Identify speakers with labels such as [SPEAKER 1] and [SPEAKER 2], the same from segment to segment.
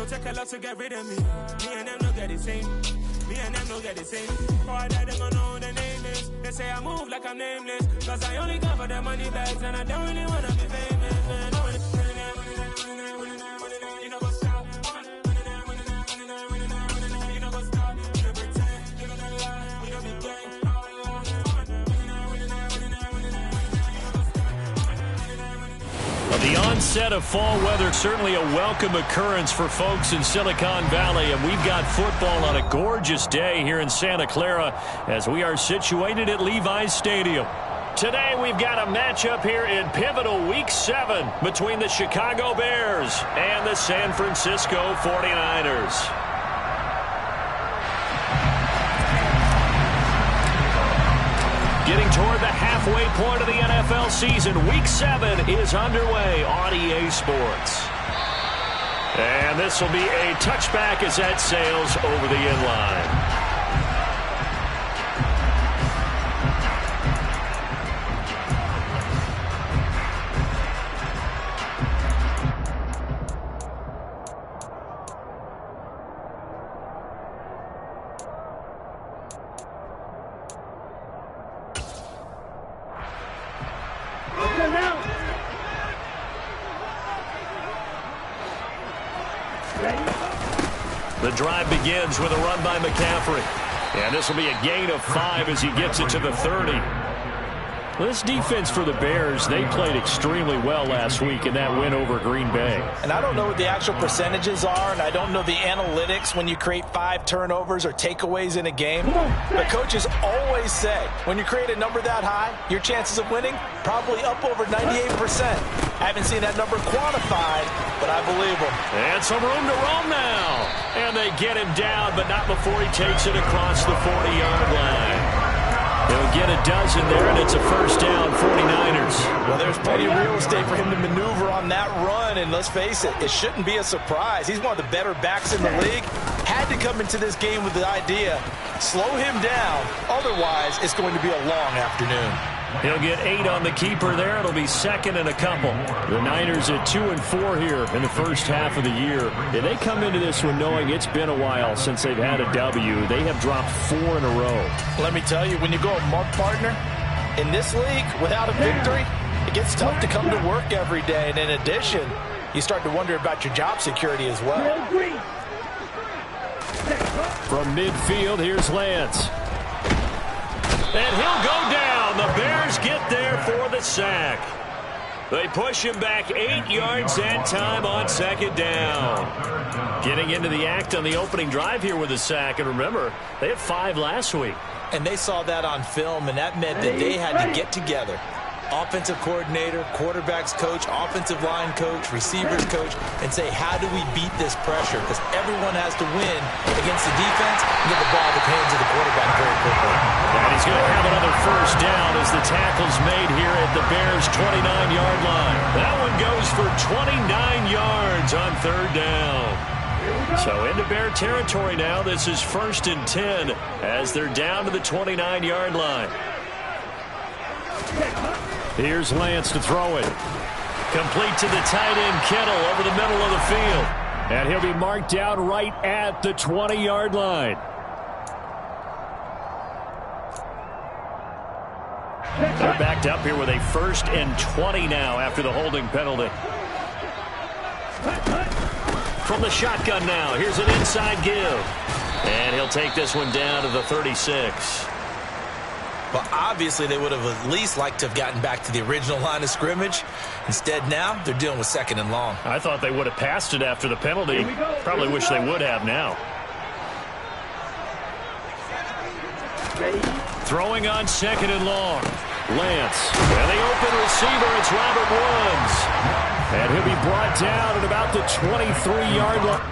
[SPEAKER 1] Don't take a lot to get rid of me. Me and them don't get the same. Me and them don't get the same. Before I die, they gon' know who the name is. They say I move like I'm nameless. Cause I only come for the money bags. And I don't really wanna be famous, man. You know what's up. You know what's up. You don't pretend. You don't lie. We don't be gang.
[SPEAKER 2] The onset of fall weather, certainly a welcome occurrence for folks in Silicon Valley, and we've got football on a gorgeous day here in Santa Clara as we are situated at Levi's Stadium. Today we've got a matchup here in pivotal Week 7 between the Chicago Bears and the San Francisco 49ers. Getting toward the halfway point of the NFL season, Week 7 is underway on EA Sports. And this will be a touchback as that sails over the end line. The drive begins with a run by McCaffrey. And this will be a gain of 5 as he gets it to the 30. This defense for the Bears, they played extremely well last week in that win over Green Bay.
[SPEAKER 3] And I don't know what the actual percentages are, and I don't know the analytics when you create 5 turnovers or takeaways in a game. But coaches always say, when you create a number that high, your chances of winning probably up over 98%. I haven't seen that number quantified, but I believe them.
[SPEAKER 2] And some room to roam now. And they get him down, but not before he takes it across the 40-yard line. He'll get a dozen there, and it's a first down, 49ers.
[SPEAKER 3] Well, there's plenty of real estate for him to maneuver on that run, and let's face it, it shouldn't be a surprise. He's one of the better backs in the league. Had to come into this game with the idea, slow him down, otherwise it's going to be a long afternoon.
[SPEAKER 2] He'll get 8 on the keeper there. It'll be second and a couple. The Niners at 2-4 here in the first half of the year. And they come into this one knowing it's been a while since they've had a W. They have dropped 4 in a row.
[SPEAKER 3] Let me tell you, when you go a month partner, in this league, without a victory, it gets tough to come to work every day. And in addition, you start to wonder about your job security as well.
[SPEAKER 2] From midfield, here's Lance. And he'll go down. The Bears get there for the sack. They push him back 8 yards that time on second down. Getting into the act on the opening drive here with a sack. And remember, they had 5 last week.
[SPEAKER 3] And they saw that on film, and that meant that they had to get together. Offensive coordinator, quarterbacks coach, offensive line coach, receivers coach, and say, how do we beat this pressure? Because everyone has to win against the defense and get the ball in the hands of the quarterback very quickly.
[SPEAKER 2] And he's going to have another first down as the tackle's made here at the Bears' 29-yard line. That one goes for 29 yards on third down. So into Bear territory now. This is 1st and 10 as they're down to the 29-yard line. Here's Lance to throw it. Complete to the tight end, Kittle, over the middle of the field. And he'll be marked down right at the 20-yard line. They're backed up here with a 1st and 20 now after the holding penalty. From the shotgun now, here's an inside give. And he'll take this one down to the 36.
[SPEAKER 3] Well, obviously, they would have at least liked to have gotten back to the original line of scrimmage. Instead, now, they're dealing with 2nd and long.
[SPEAKER 2] I thought they would have passed it after the penalty. Probably wish they would have now. Throwing on 2nd and long. Lance. And the open receiver, it's Robert Woods. And he'll be brought down at about the 23-yard line.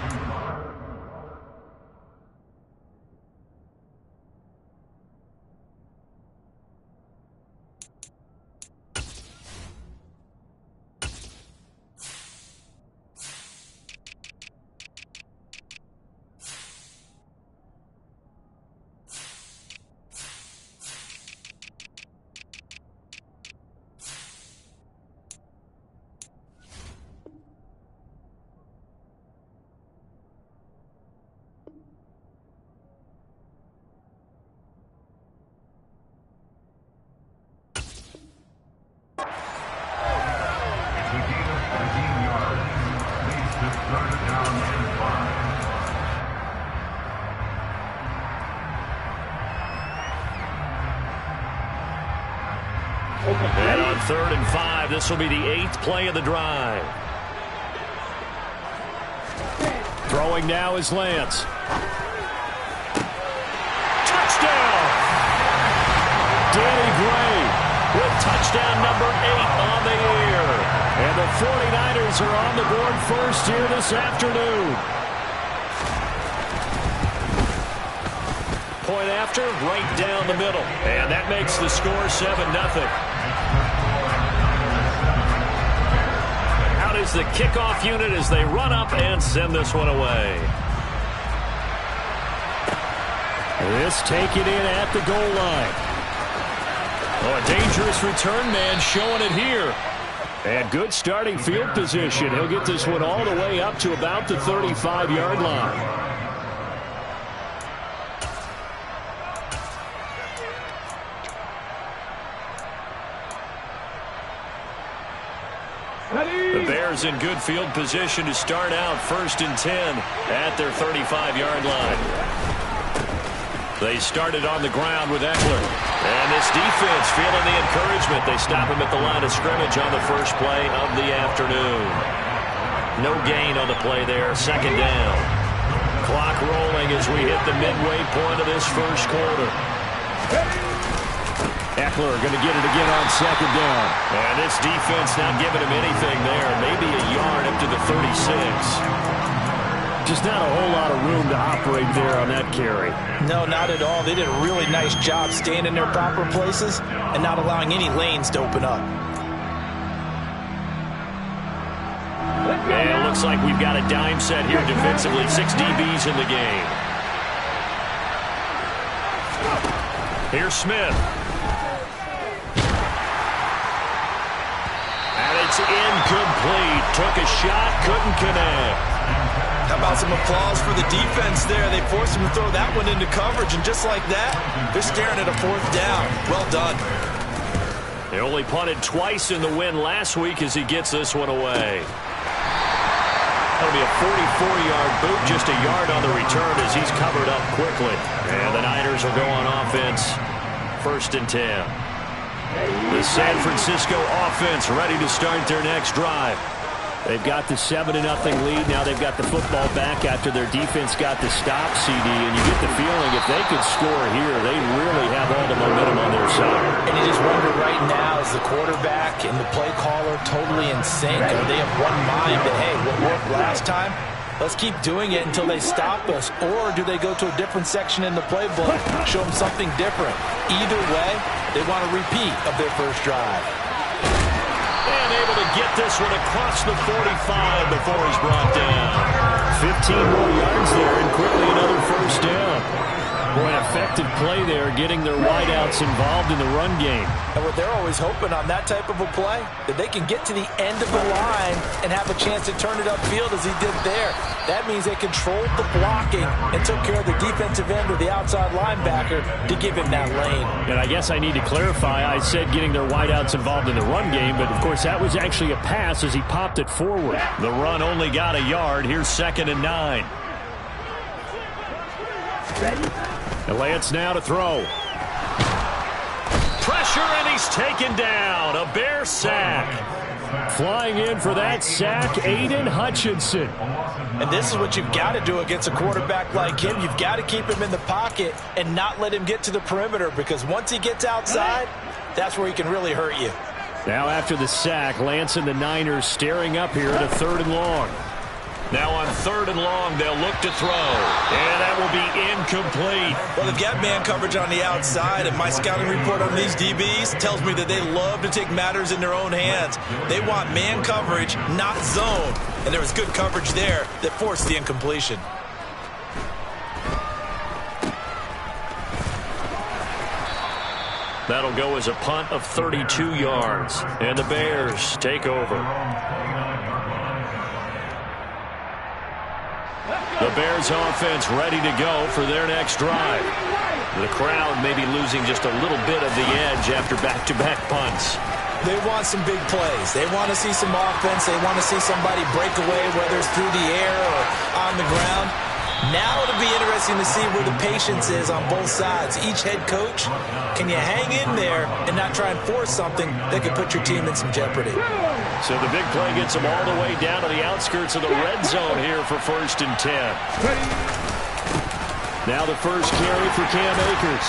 [SPEAKER 2] 3rd and 5. This will be the 8th play of the drive. Throwing now is Lance. Touchdown! Danny Gray with touchdown number 8 on the year. And the 49ers are on the board first here this afternoon. Point after, right down the middle. And that makes the score 7-0. Out is the kickoff unit as they run up and send this one away. This taken in at the goal line. Oh, a dangerous return man showing it here. And good starting field position. He'll get this one all the way up to about the 35-yard line. The Bears in good field position to start out 1st and 10 at their 35-yard line. They started on the ground with Eckler. And this defense feeling the encouragement. They stop him at the line of scrimmage on the first play of the afternoon. No gain on the play there. 2nd down. Clock rolling as we hit the midway point of this first quarter. Eckler going to get it again on 2nd down. And this defense not giving him anything there. Maybe a yard up to the 36. Just not a whole lot of room to operate there on that carry.
[SPEAKER 3] No, not at all. They did a really nice job staying in their proper places and not allowing any lanes to open up.
[SPEAKER 2] And it looks like we've got a dime set here defensively. 6 DBs in the game. Here's Smith. And it's incomplete. Took a shot, couldn't connect.
[SPEAKER 3] How about some applause for the defense there? They forced him to throw that one into coverage, and just like that, they're staring at a 4th down. Well done.
[SPEAKER 2] They only punted twice in the win last week as he gets this one away. That'll be a 44-yard boot, just a yard on the return as he's covered up quickly. And the Niners will go on offense, 1st and 10. The San Francisco offense ready to start their next drive. They've got the 7-0 lead. Now they've got the football back after their defense got the stop, CD. And you get the feeling if they could score here, they really have all the momentum on their side.
[SPEAKER 3] And you just wonder right now, is the quarterback and the play caller totally in sync? Or they have one mind that, hey, what worked last time? Let's keep doing it until they stop us. Or do they go to a different section in the playbook, show them something different? Either way, they want a repeat of their first drive.
[SPEAKER 2] And able to get this one across the 45 before he's brought down. 15 more yards there and quickly another 1st down. Boy, an effective play there, getting their wideouts involved in the run game.
[SPEAKER 3] And what they're always hoping on that type of a play, that they can get to the end of the line and have a chance to turn it upfield as he did there. That means they controlled the blocking and took care of the defensive end or the outside linebacker to give him that lane.
[SPEAKER 2] And I guess I need to clarify, I said getting their wideouts involved in the run game, but of course that was actually a pass as he popped it forward. The run only got a yard. Here's 2nd and 9. And Lance now to throw. Pressure, and he's taken down. A Bear sack. Flying in for that sack, Aiden Hutchinson.
[SPEAKER 3] And this is what you've got to do against a quarterback like him. You've got to keep him in the pocket and not let him get to the perimeter, because once he gets outside, that's where he can really hurt you.
[SPEAKER 2] Now after the sack, Lance and the Niners staring up here at a 3rd and long. Now on 3rd and long, they'll look to throw. And that will be incomplete.
[SPEAKER 3] Well, they've got man coverage on the outside, and my scouting report on these DBs tells me that they love to take matters in their own hands. They want man coverage, not zone. And there was good coverage there that forced the incompletion.
[SPEAKER 2] That'll go as a punt of 32 yards. And the Bears take over. The Bears offense ready to go for their next drive. The crowd may be losing just a little bit of the edge after back-to-back punts.
[SPEAKER 3] They want some big plays. They want to see some offense. They want to see somebody break away, whether it's through the air or on the ground. Now it'll be interesting to see where the patience is on both sides. Each head coach, can you hang in there and not try and force something that could put your team in some jeopardy?
[SPEAKER 2] So the big play gets them all the way down to the outskirts of the red zone here for 1st and 10. Now the first carry for Cam Akers.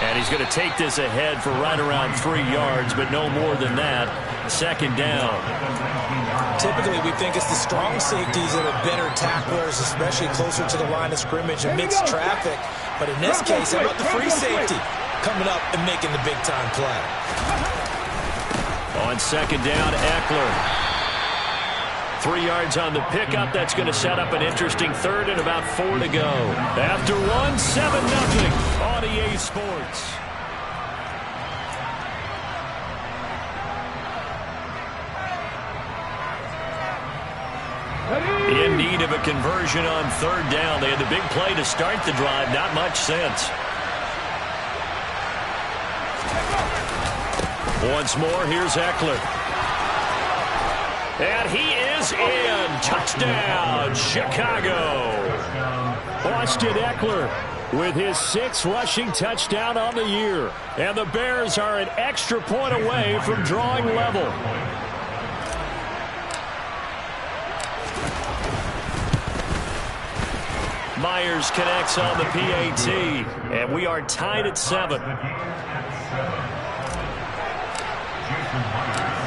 [SPEAKER 2] And he's going to take this ahead for right around 3 yards, but no more than that. 2nd down.
[SPEAKER 3] Typically, we think it's the strong safeties that are better tacklers, especially closer to the line of scrimmage amidst traffic. But in this case, how about the free safety coming up and making the big-time play?
[SPEAKER 2] On 2nd down, Eckler. 3 yards on the pickup. That's going to set up an interesting 3rd and about 4 to go. After 1, 7-0 on EA Sports. In need of a conversion on 3rd down. They had the big play to start the drive. Not much since. Once more, here's Eckler. And he is in. Touchdown, Chicago. Austin Eckler with his 6th rushing touchdown on the year. And the Bears are an extra point away from drawing level. Myers connects on the PAT, and we are tied at 7.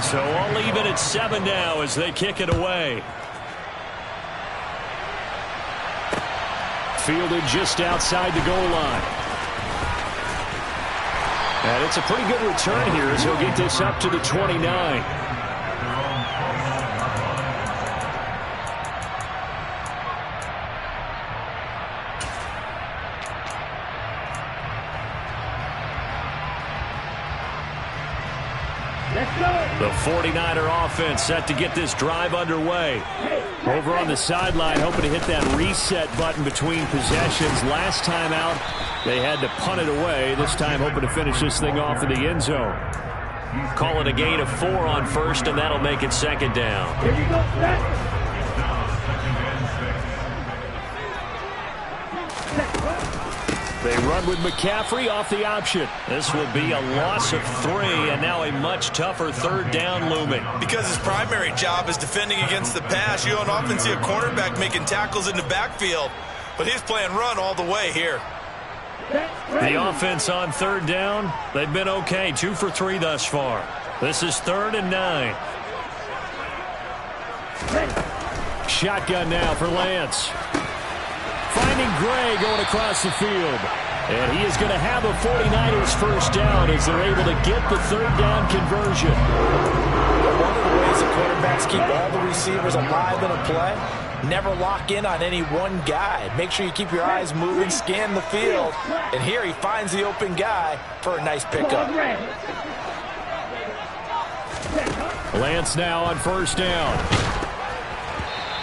[SPEAKER 2] So all even at 7 now as they kick it away. Fielded just outside the goal line. And it's a pretty good return here as he'll get this up to the 29. The 49er offense set to get this drive underway. Over on the sideline, hoping to hit that reset button between possessions. Last time out, they had to punt it away. This time, hoping to finish this thing off in the end zone. Call it a gain of 4 on 1st, and that'll make it 2nd down.
[SPEAKER 4] Here you go, Pat.
[SPEAKER 2] They run with McCaffrey off the option. This will be a loss of 3, and now a much tougher 3rd down looming.
[SPEAKER 5] Because his primary job is defending against the pass, you don't often see a cornerback making tackles in the backfield. But he's playing run all the way here.
[SPEAKER 2] The offense on 3rd down, they've been okay. 2 for 3 thus far. This is 3rd and 9. Shotgun now for Lance. Finding Gray going across the field. And he is going to have a 49ers first down as they're able to get the 3rd down conversion.
[SPEAKER 3] One of the ways the quarterbacks keep all the receivers alive in a play, never lock in on any one guy. Make sure you keep your eyes moving, scan the field. And here he finds the open guy for a nice pickup.
[SPEAKER 2] Lance now on 1st down.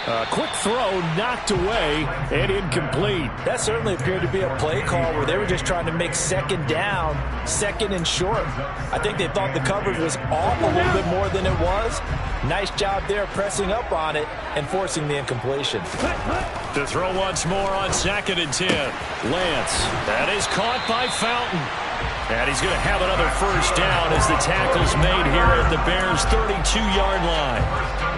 [SPEAKER 2] A quick throw knocked away and incomplete.
[SPEAKER 3] That certainly appeared to be a play call where they were just trying to make 2nd down, 2nd and short. I think they thought the coverage was off a little bit more than it was. Nice job there pressing up on it and forcing the incompletion.
[SPEAKER 2] To throw once more on 2nd and 10. Lance. That is caught by Fountain. And he's going to have another first down as the tackle's made here at the Bears' 32-yard line.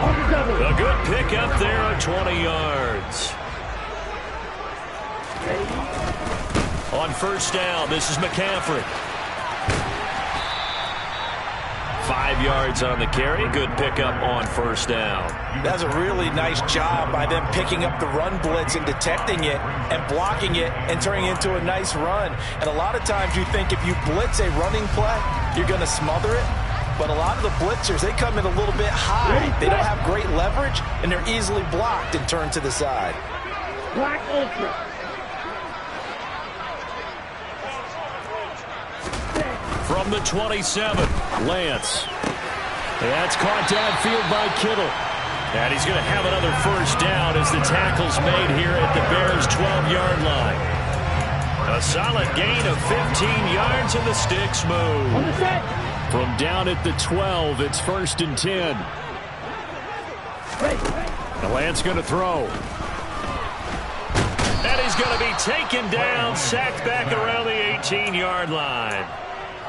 [SPEAKER 2] A good pickup there at 20 yards. On 1st down, this is McCaffrey. 5 yards on the carry. Good pickup on 1st down.
[SPEAKER 3] That's a really nice job by them picking up the run blitz and detecting it and blocking it and turning it into a nice run. And a lot of times you think if you blitz a running play, you're going to smother it. But a lot of the blitzers, they come in a little bit high. They don't have great leverage, and they're easily blocked and turned to the side.
[SPEAKER 4] Black ultra.
[SPEAKER 2] From the 27, Lance. That's caught downfield by Kittle. And he's going to have another first down as the tackle's made here at the Bears' 12-yard line. A solid gain of 15 yards and the sticks move.
[SPEAKER 4] On the set.
[SPEAKER 2] From down at the 12, it's 1st and 10.
[SPEAKER 4] Ready.
[SPEAKER 2] The Lance going to throw. And he's going to be taken down, sacked back around the 18-yard line.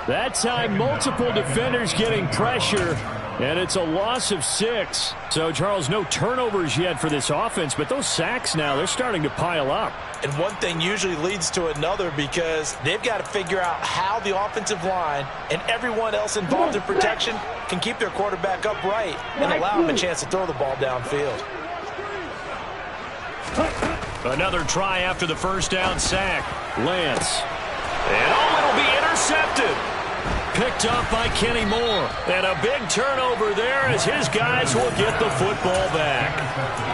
[SPEAKER 2] That time, multiple defenders getting pressure, and it's a loss of 6. So, Charles, no turnovers yet for this offense, but those sacks now, they're starting to pile up.
[SPEAKER 3] And one thing usually leads to another because they've got to figure out how the offensive line and everyone else involved in protection can keep their quarterback upright and allow him a chance to throw the ball downfield.
[SPEAKER 2] Another try after the first down sack. Lance. And it'll be intercepted. Picked up by Kenny Moore. And a big turnover there as his guys will get the football back.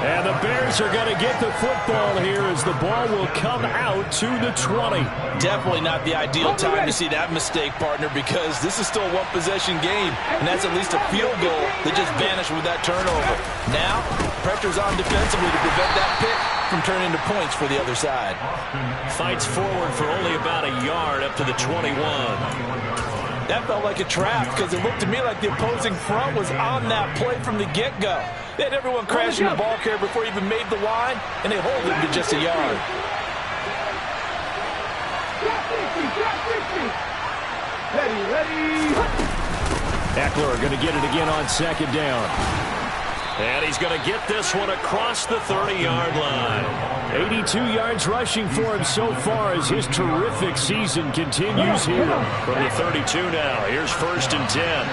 [SPEAKER 2] And the Bears are going to get the football here as the ball will come out to the 20.
[SPEAKER 3] Definitely not the ideal time to see that mistake, partner, because this is still a one-possession game, and that's at least a field goal that just vanished with that turnover. Now, pressure's on defensively to prevent that pick from turning into points for the other side.
[SPEAKER 2] Fights forward for only about a yard up to the 21.
[SPEAKER 3] That felt like a trap because it looked to me like the opposing front was on that play from the get-go. They had everyone crashing the ball carrier before he even made the line, and they hold him to just a yard.
[SPEAKER 2] Eckler going to get it again on second down. And he's going to get this one across the 30-yard line. 82 yards rushing for him so far as his terrific season continues here. From the 32 now, here's 1st and 10.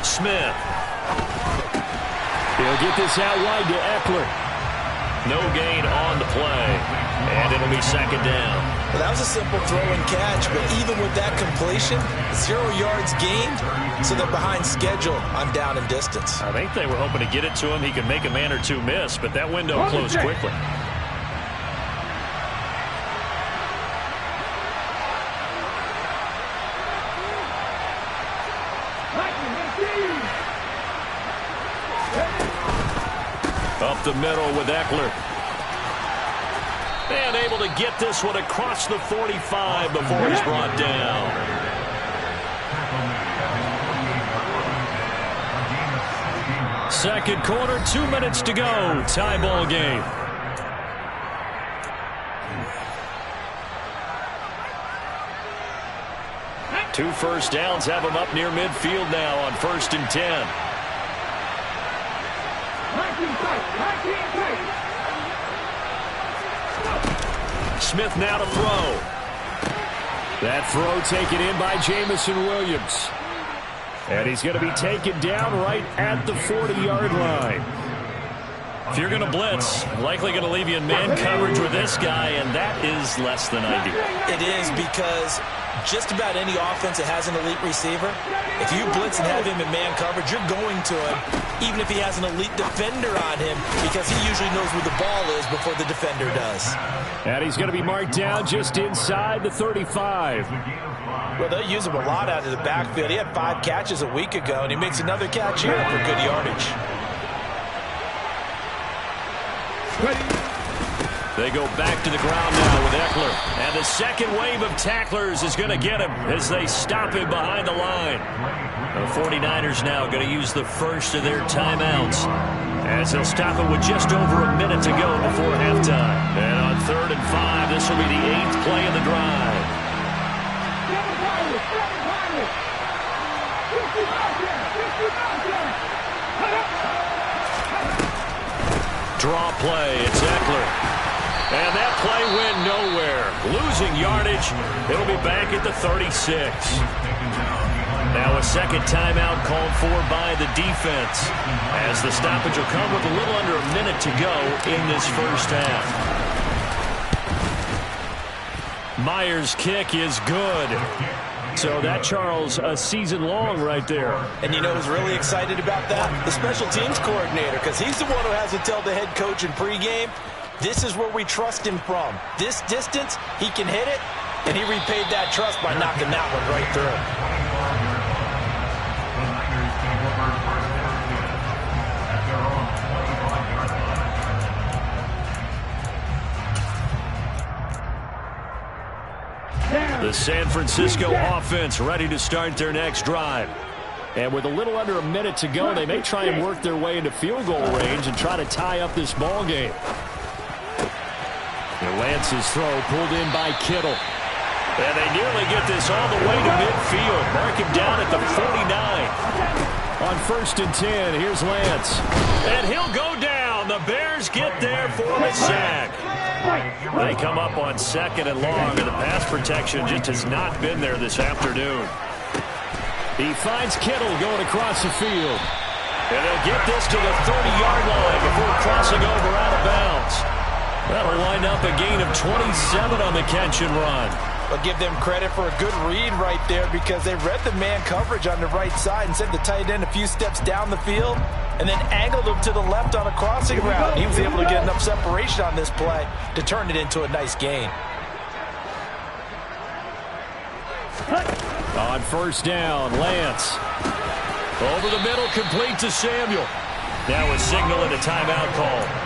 [SPEAKER 2] Smith. He'll get this out wide to Eckler. No gain on the play, and it'll be second down.
[SPEAKER 3] Well, that was a simple throw and catch, but even with that completion, 0 yards gained, so they're behind schedule on down and distance.
[SPEAKER 2] I think they were hoping to get it to him. He could make a man or two miss, but that window closed quickly. Up the middle with Eckler. And able to get this one across the 45 before he's brought down. Second quarter, 2 minutes to go. Tie ball game. Two first downs have him up near midfield now on 1st and 10. Smith now to throw. That throw taken in by Jamison Williams. And he's going to be taken down right at the 40-yard line. If you're going to blitz, likely going to leave you in man coverage with this guy, and that is less than ideal.
[SPEAKER 3] It is because just about any offense that has an elite receiver, if you blitz and have him in man coverage, you're going to him, even if he has an elite defender on him, because he usually knows where the ball is before the defender does.
[SPEAKER 2] And he's going to be marked down just inside the 35.
[SPEAKER 3] Well, they'll use him a lot out of the backfield. He had 5 catches a week ago, and he makes another catch here for good yardage.
[SPEAKER 2] They go back to the ground now with Eckler. And the second wave of tacklers is going to get him as they stop him behind the line. The 49ers now going to use the first of their timeouts as they'll stop it with just over a minute to go before halftime. And on 3rd and 5, this will be the 8th play of the drive. Draw play, it's Eckler. And that play went nowhere. Losing yardage. It'll be back at the 36. Now a second timeout called for by the defense, as the stoppage will come with a little under a minute to go in this first half. Myers' kick is good. So that, Charles, a season long right there.
[SPEAKER 3] And you know who's really excited about that? The special teams coordinator, because he's the one who has to tell the head coach in pregame, this is where we trust him from. This distance, he can hit it, and he repaid that trust by knocking that one right through.
[SPEAKER 4] Down.
[SPEAKER 2] The San Francisco offense ready to start their next drive. And with a little under a minute to go, they may try and work their way into field goal range and try to tie up this ball game. And Lance's throw pulled in by Kittle. And they nearly get this all the way to midfield. Mark him down at the 49. On 1st and 10, here's Lance. And he'll go down. The Bears get there for the sack. They come up on 2nd and long, and the pass protection just has not been there this afternoon. He finds Kittle going across the field. And they'll get this to the 30-yard line before crossing over out of bounds. That'll wind up a gain of 27 on the catch and run.
[SPEAKER 3] I'll give them credit for a good read right there because they read the man coverage on the right side and sent the tight end a few steps down the field and then angled him to the left on a crossing route. He was able to get enough separation on this play to turn it into a nice gain.
[SPEAKER 2] On 1st down, Lance. Over the middle, complete to Samuel. Now a signal and a timeout call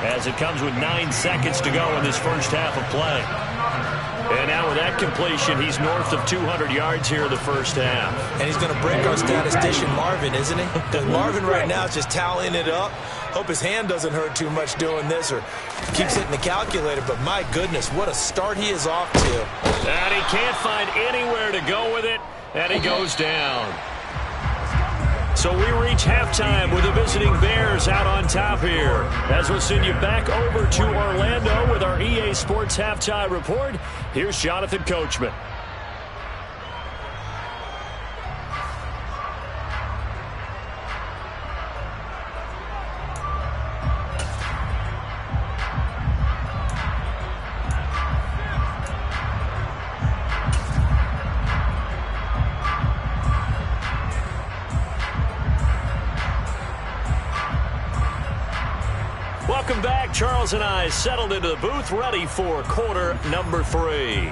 [SPEAKER 2] as it comes with 9 seconds to go in this first half of play. And now with that completion, he's north of 200 yards here in the first half.
[SPEAKER 3] And he's going to break our statistician Marvin, isn't he? Because Marvin right now is just tallying it up. Hope his hand doesn't hurt too much doing this or keeps hitting the calculator. But my goodness, what a start he is off to.
[SPEAKER 2] And he can't find anywhere to go with it, and he goes down. So we reach halftime with the visiting Bears out on top here. As we'll send you back over to Orlando with our EA Sports Halftime Report, here's Jonathan Coachman. Welcome back. Charles and I settled into the booth, ready for quarter number 3.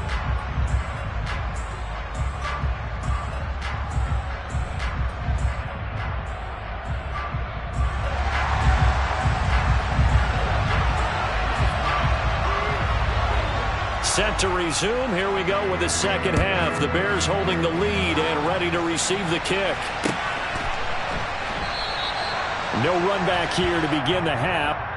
[SPEAKER 2] Set to resume. Here we go with the second half. The Bears holding the lead and ready to receive the kick. No run back here to begin the half.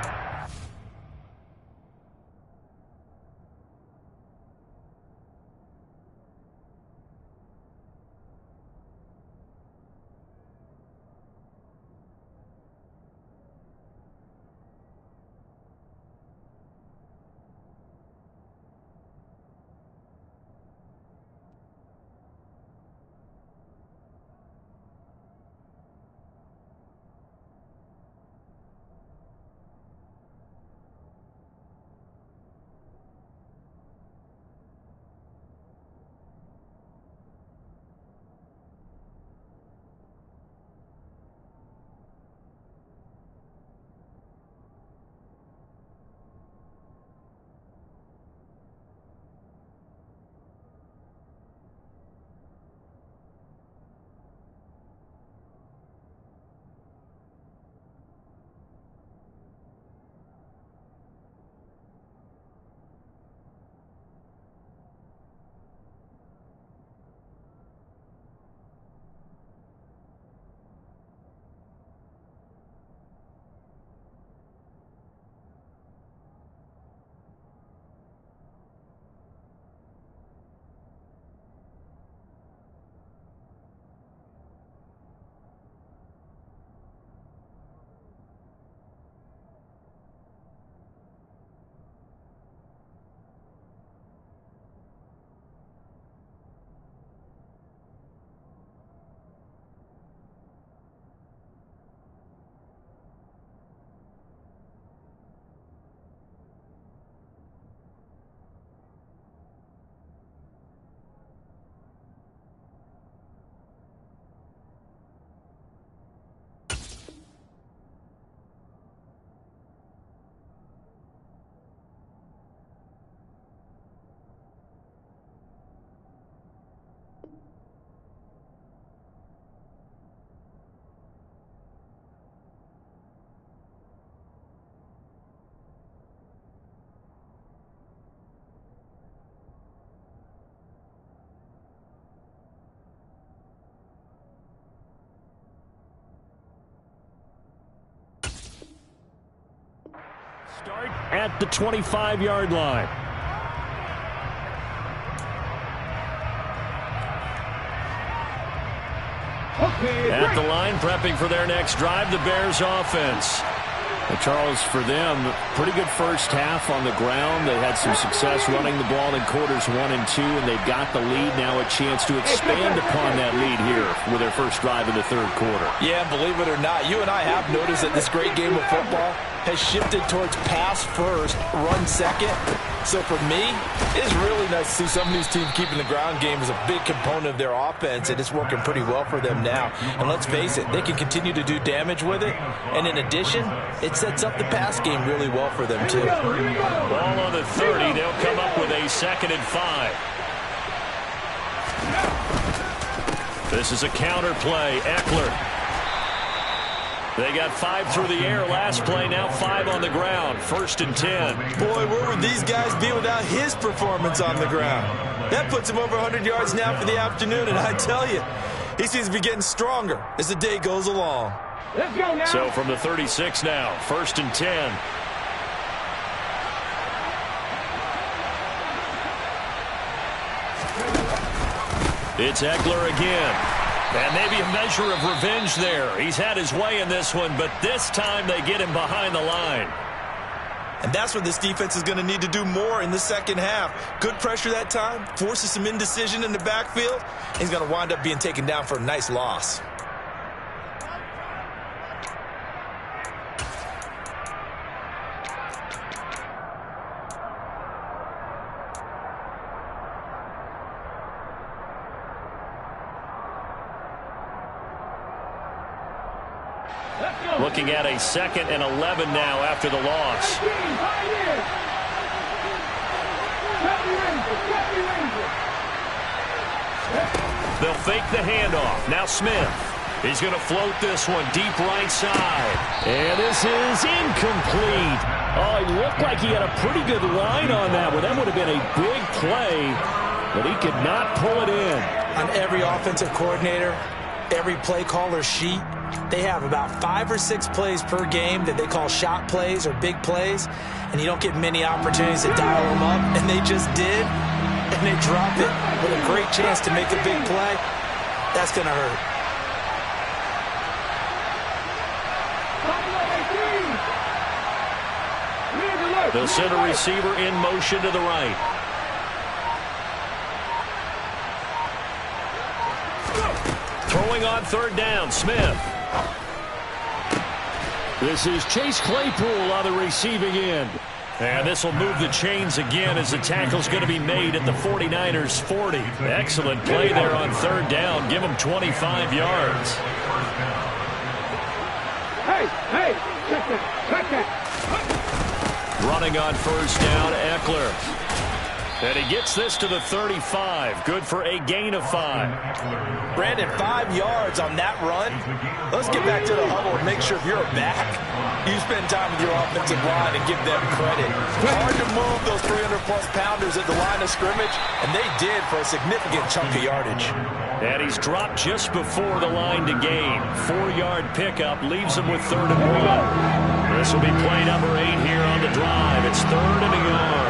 [SPEAKER 2] Start at the 25-yard line. At the line, prepping for their next drive, the Bears offense.
[SPEAKER 6] Charles, for them, pretty good first half on the ground. They had some success running the ball in quarters 1 and 2, and they've got the lead. Now a chance to expand upon that lead here with their first drive in the third quarter.
[SPEAKER 3] Yeah, believe it or not, you and I have noticed that this great game of football has shifted towards pass first, run second. So for me, it's really nice to see some of these teams keeping the ground game as a big component of their offense, and it's working pretty well for them now. And let's face it, they can continue to do damage with it. And in addition, it sets up the pass game really well for them too.
[SPEAKER 2] Ball on the 30. They'll come up with a 2nd and 5. This is a counter play. Eckler. They got 5 through the air last play, now 5 on the ground. 1st and 10.
[SPEAKER 5] Boy, where would these guys be without his performance on the ground? That puts him over 100 yards now for the afternoon, and I tell you, he seems to be getting stronger as the day goes along.
[SPEAKER 4] Let's go now.
[SPEAKER 2] So from the 36 now, 1st and 10. It's Eckler again. And maybe a measure of revenge there. He's had his way in this one, but this time they get him behind the line.
[SPEAKER 5] And that's what this defense is going to need to do more in the second half. Good pressure that time, forces some indecision in the backfield. He's going to wind up being taken down for a nice loss.
[SPEAKER 2] Looking at a 2nd and 11 now after the loss. They'll fake the handoff. Now Smith. He's going to float this one deep right side. And this is incomplete. Oh, it looked like he had a pretty good line on that one. That would have been a big play, but he could not pull it in.
[SPEAKER 3] On every offensive coordinator, every play caller sheet, they have about 5 or 6 plays per game that they call shot plays or big plays, and you don't get many opportunities to dial them up, and they just did, and they drop it with a great chance to make a big play. That's going to hurt.
[SPEAKER 2] They'll send a receiver in motion to the right. Throwing on 3rd down, Smith. This is Chase Claypool on the receiving end. And this will move the chains again as the tackle's going to be made at the 49ers' 40. Excellent play there on 3rd down. Give them 25 yards.
[SPEAKER 4] Hey, check that.
[SPEAKER 2] Running on 1st down, Eckler. And he gets this to the 35. Good for a gain of 5.
[SPEAKER 3] Brandon, 5 yards on that run. Let's get back to the huddle and make sure if you're back, you spend time with your offensive line and give them credit. Hard to move those 300-plus pounders at the line of scrimmage, and they did for a significant chunk of yardage.
[SPEAKER 2] And he's dropped just before the line to gain. 4-yard pickup leaves him with 3rd and 1. This will be play number 8 here on the drive. It's 3rd and a yard.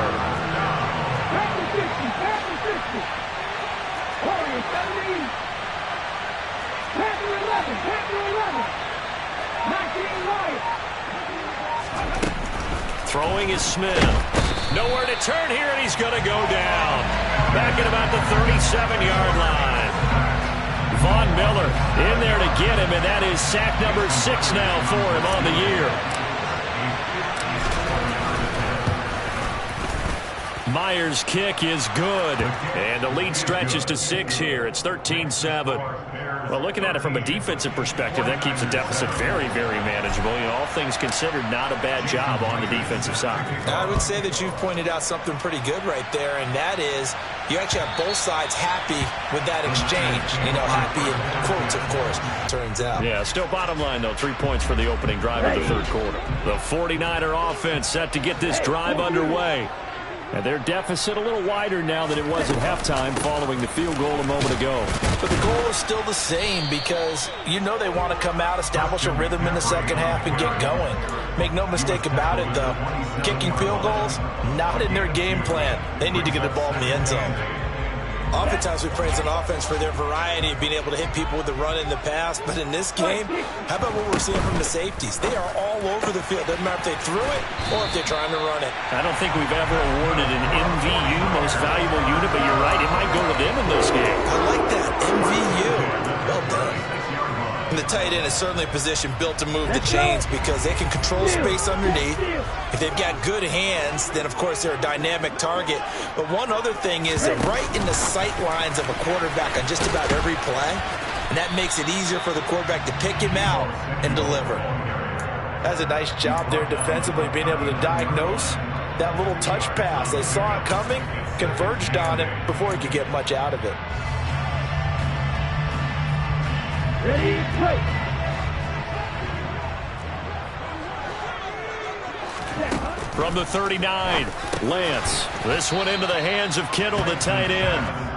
[SPEAKER 2] Throwing is Smith. Nowhere to turn here, and he's going to go down. Back at about the 37-yard line. Von Miller in there to get him, and that is sack number 6 now for him on the year. Myers' kick is good. And the lead stretches to 6 here. It's 13-7. Well, looking at it from a defensive perspective, that keeps the deficit very, very manageable. You know, all things considered, not a bad job on the defensive side.
[SPEAKER 3] I would say that you've pointed out something pretty good right there, and that is you actually have both sides happy with that exchange. You know, happy in quotes, of course, turns out.
[SPEAKER 2] Yeah, still bottom line, though. 3 points for the opening drive of the third quarter. The 49er offense set to get this drive underway. And their deficit a little wider now than it was at halftime following the field goal a moment ago.
[SPEAKER 3] But the goal is still the same because you know they want to come out, establish a rhythm in the second half, and get going. Make no mistake about it, though. Kicking field goals, not in their game plan. They need to get the ball in the end zone. Oftentimes we praise an offense for their variety of being able to hit people with the run in the pass. But in this game, how about what we're seeing from the safeties? They are all over the field. Doesn't matter if they threw it or if they're trying to run it.
[SPEAKER 2] I don't think we've ever awarded an MVU, most valuable unit, but you're right. It might go to them in this game.
[SPEAKER 3] I like that. MVU. Well done. And the tight end is certainly a position built to move the chains because they can control space underneath. If they've got good hands, then, of course, they're a dynamic target. But one other thing is they're right in the sight lines of a quarterback on just about every play, and that makes it easier for the quarterback to pick him out and deliver. That's a nice job there defensively, being able to diagnose that little touch pass. They saw it coming, converged on it before he could get much out of it.
[SPEAKER 4] Ready, play.
[SPEAKER 2] From the 39, Lance. This one into the hands of Kittle, the tight end.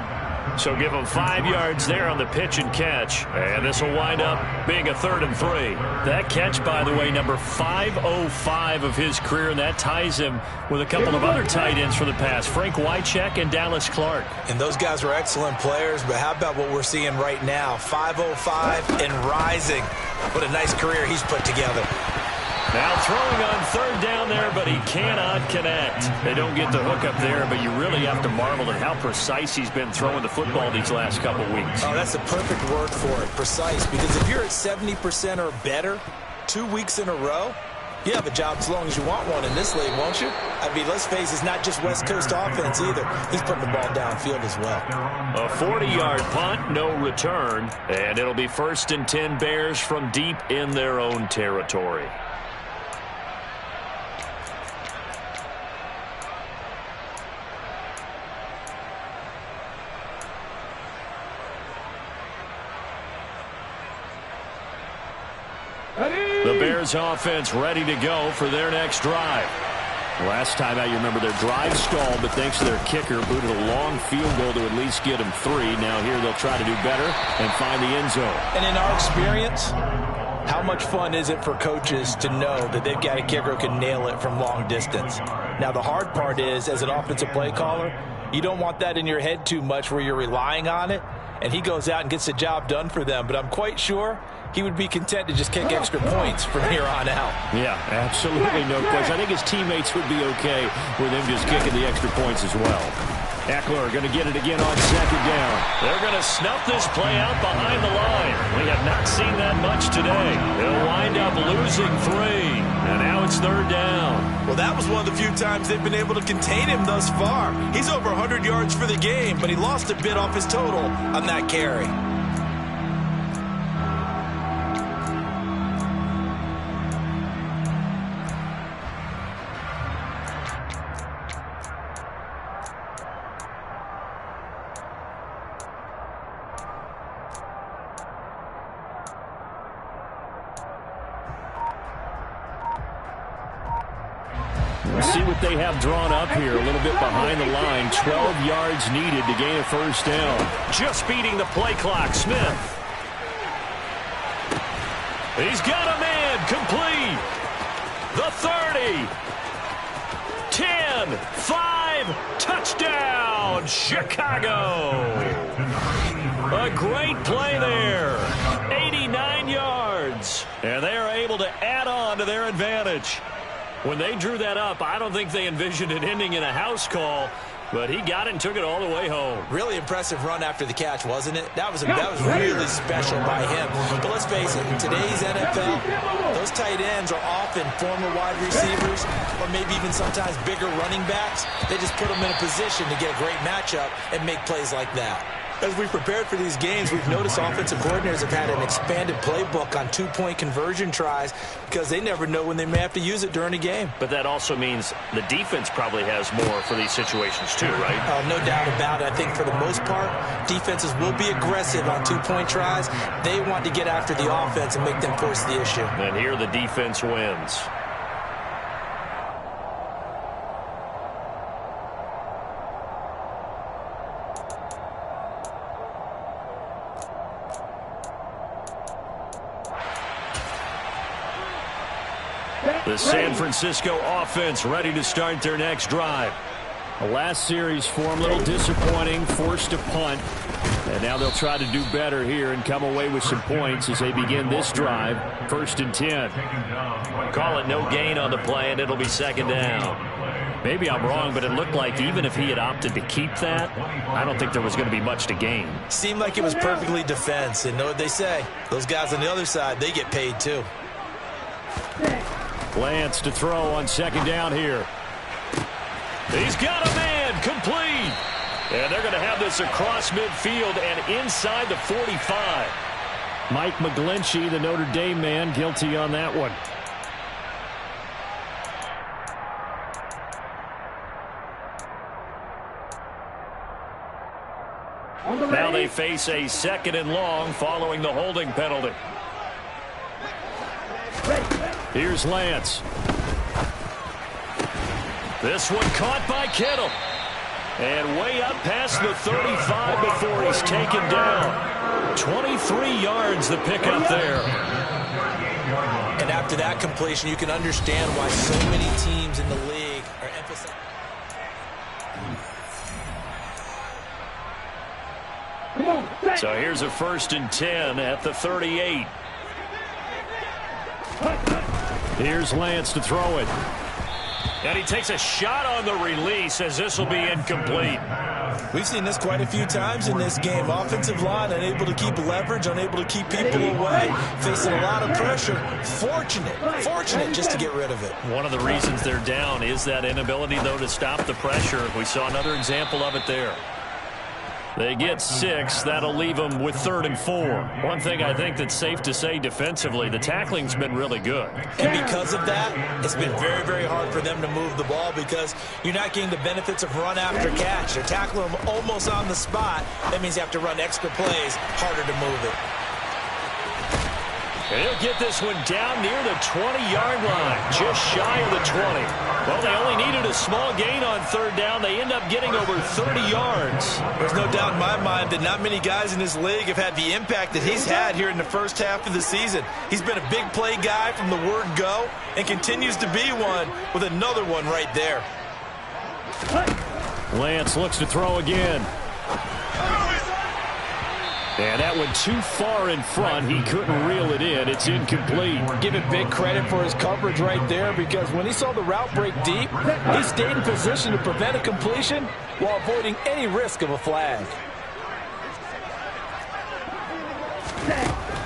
[SPEAKER 2] So give him 5 yards there on the pitch and catch. And this will wind up being a 3rd and 3. That catch, by the way, number 505 of his career, and that ties him with a couple of other tight ends for the past, Frank Wycheck and Dallas Clark.
[SPEAKER 3] And those guys were excellent players, but how about what we're seeing right now? 505 and rising. What a nice career he's put together.
[SPEAKER 2] Now throwing on 3rd down there, but he cannot connect. They don't get the hook up there, but you really have to marvel at how precise he's been throwing the football these last couple weeks.
[SPEAKER 3] Oh, that's the perfect word for it, precise. Because if you're at 70% or better 2 weeks in a row, you have a job as long as you want one in this league, won't you? I mean, let's face it, it's not just West Coast offense either. He's putting the ball downfield as well.
[SPEAKER 2] A 40-yard punt, no return, and it'll be 1st and 10 Bears from deep in their own territory. The Bears offense ready to go for their next drive.
[SPEAKER 6] Last time out, you remember their drive stalled, but thanks to their kicker, booted a long field goal to at least get them 3. Now here they'll try to do better and find the end zone.
[SPEAKER 3] And in our experience, how much fun is it for coaches to know that they've got a kicker who can nail it from long distance? Now the hard part is, as an offensive play caller, you don't want that in your head too much where you're relying on it, and he goes out and gets the job done for them. But I'm quite sure he would be content to just kick extra points from here on out.
[SPEAKER 6] Yeah, absolutely no question. I think his teammates would be okay with him just kicking the extra points as well. Eckler going to get it again on 2nd down.
[SPEAKER 2] They're going to snuff this play out behind the line. We have not seen that much today. They'll wind up losing 3. And now it's 3rd down.
[SPEAKER 5] Well, that was one of the few times they've been able to contain him thus far. He's over 100 yards for the game, but he lost a bit off his total on that carry.
[SPEAKER 6] See what they have drawn up here. A little bit behind the line. 12 yards needed to gain a 1st down.
[SPEAKER 2] Just beating the play clock, Smith. He's got a man complete. The 30. 10. 5. Touchdown, Chicago. A great play there. 89 yards. And they are able to add on to their advantage. When they drew that up, I don't think they envisioned it ending in a house call, but he got it and took it all the way home.
[SPEAKER 3] Really impressive run after the catch, wasn't it? That was really special by him. But let's face it, in today's NFL, those tight ends are often former wide receivers or maybe even sometimes bigger running backs. They just put them in a position to get a great matchup and make plays like that. As we've prepared for these games, we've noticed offensive coordinators have had an expanded playbook on 2-point conversion tries because they never know when they may have to use it during a game.
[SPEAKER 2] But that also means the defense probably has more for these situations too, right?
[SPEAKER 3] No doubt about it. I think for the most part, defenses will be aggressive on 2-point tries. They want to get after the offense and make them force the issue.
[SPEAKER 2] And here the defense wins. The San Francisco offense ready to start their next drive.
[SPEAKER 6] The last series for them, a little disappointing, forced a punt. And now they'll try to do better here and come away with some points as they begin this drive. 1st and 10.
[SPEAKER 2] Call it no gain on the play, and it'll be 2nd down. Maybe I'm wrong, but it looked like even if he had opted to keep that, I don't think there was going to be much to gain.
[SPEAKER 3] Seemed like it was perfectly defense. And know what they say? Those guys on the other side, they get paid too.
[SPEAKER 6] Lance to throw on 2nd down here.
[SPEAKER 2] He's got a man, complete. And they're going to have this across midfield and inside the 45.
[SPEAKER 6] Mike McGlinchey, the Notre Dame man, guilty on that one.
[SPEAKER 2] Now they face a 2nd and long following the holding penalty.
[SPEAKER 6] Here's Lance.
[SPEAKER 2] This one caught by Kittle. And way up past the 35 before he's taken down. 23 yards the pickup there.
[SPEAKER 3] And after that completion, you can understand why so many teams in the league are emphasizing.
[SPEAKER 2] So here's a 1st and 10 at the 38.
[SPEAKER 6] Here's Lance to throw it.
[SPEAKER 2] And he takes a shot on the release as this will be incomplete.
[SPEAKER 3] We've seen this quite a few times in this game. Offensive line unable to keep leverage, unable to keep people away, facing a lot of pressure. Fortunate just to get rid of it.
[SPEAKER 2] One of the reasons they're down is that inability, though, to stop the pressure. We saw another example of it there. They get 6. That'll leave them with 3rd and 4. One thing I think that's safe to say defensively, the tackling's been really good.
[SPEAKER 3] And because of that, it's been very, very hard for them to move the ball because you're not getting the benefits of run after catch. They're tackling them almost on the spot. That means you have to run extra plays, harder to move it.
[SPEAKER 2] And he'll get this one down near the 20-yard line, just shy of the 20. Well, they only needed a small gain on 3rd down. They end up getting over 30 yards.
[SPEAKER 3] There's no doubt in my mind that not many guys in this league have had the impact that he's had here in the first half of the season. He's been a big play guy from the word go and continues to be one with another one right there.
[SPEAKER 6] Lance looks to throw again. And that one too far in front. He couldn't reel it in. It's incomplete.
[SPEAKER 3] Give him big credit for his coverage right there because when he saw the route break deep, he stayed in position to prevent a completion while avoiding any risk of a flag.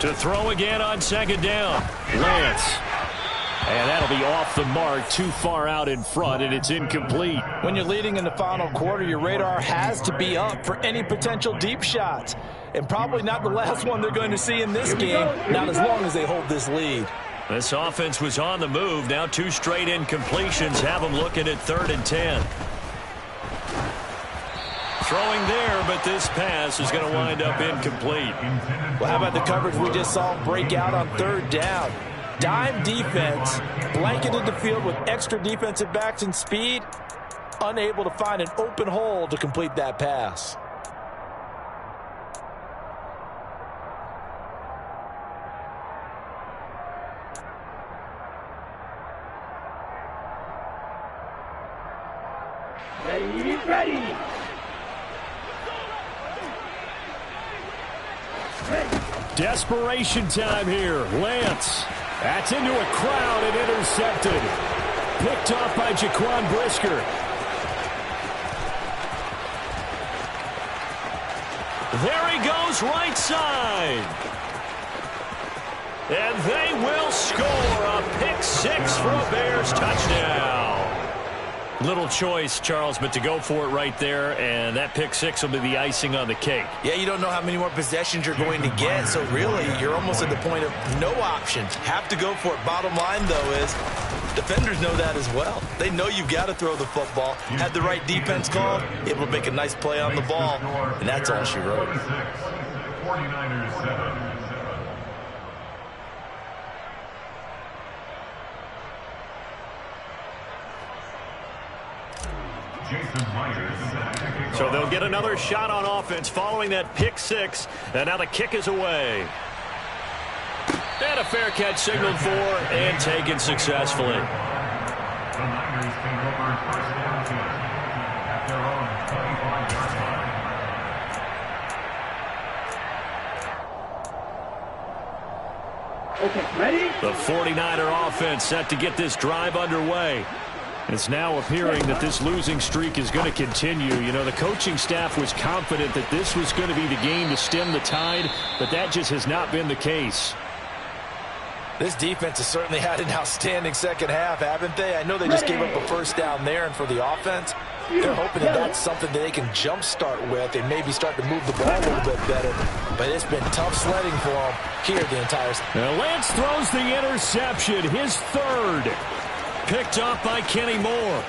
[SPEAKER 2] To throw again on 2nd down.
[SPEAKER 6] Lance. And that'll be off the mark, too far out in front, and it's incomplete.
[SPEAKER 3] When you're leading in the final quarter, your radar has to be up for any potential deep shots. And probably not the last one they're going to see in this game, not as long as they hold this lead.
[SPEAKER 2] This offense was on the move. Now 2 straight incompletions have them looking at 3rd and 10. Throwing there, but this pass is going to wind up incomplete.
[SPEAKER 3] Well, how about the coverage we just saw break out on 3rd down? Dime defense, blanketed the field with extra defensive backs and speed, unable to find an open hole to complete that pass.
[SPEAKER 4] Ready.
[SPEAKER 6] Desperation time here. Lance. That's into a crowd and intercepted. Picked off by Jaquan Brisker.
[SPEAKER 2] There he goes, right side. And they will score a pick 6 for a Bears touchdown. Little choice, Charles, but to go for it right there, and that pick 6 will be the icing on the cake.
[SPEAKER 3] Yeah, you don't know how many more possessions you're going to get, so really you're almost at the point of no options. Have to go for it. Bottom line, though, is defenders know that as well. They know you've got to throw the football. Had the right defense called, able to make a nice play on the ball, and that's all she wrote.
[SPEAKER 7] 49ers 7.
[SPEAKER 2] So they'll get another shot on offense following that pick 6, and now the kick is away. And a fair catch signaled for and taken successfully.
[SPEAKER 7] The Niners take over first down position at their own 25-yard line.
[SPEAKER 4] Okay, ready?
[SPEAKER 2] The 49er offense set to get this drive underway. It's now appearing that this losing streak is going to continue. You know, the coaching staff was confident that this was going to be the game to stem the tide, but that just has not been the case.
[SPEAKER 3] This defense has certainly had an outstanding second half, haven't they? I know they just gave up a first down there, and for the offense, they're hoping that that's something that they can jumpstart with and maybe start to move the ball a little bit better. But it's been tough sledding for them here the entire season.
[SPEAKER 2] Now Lance throws the interception, his third. Picked off by Kenny Moore.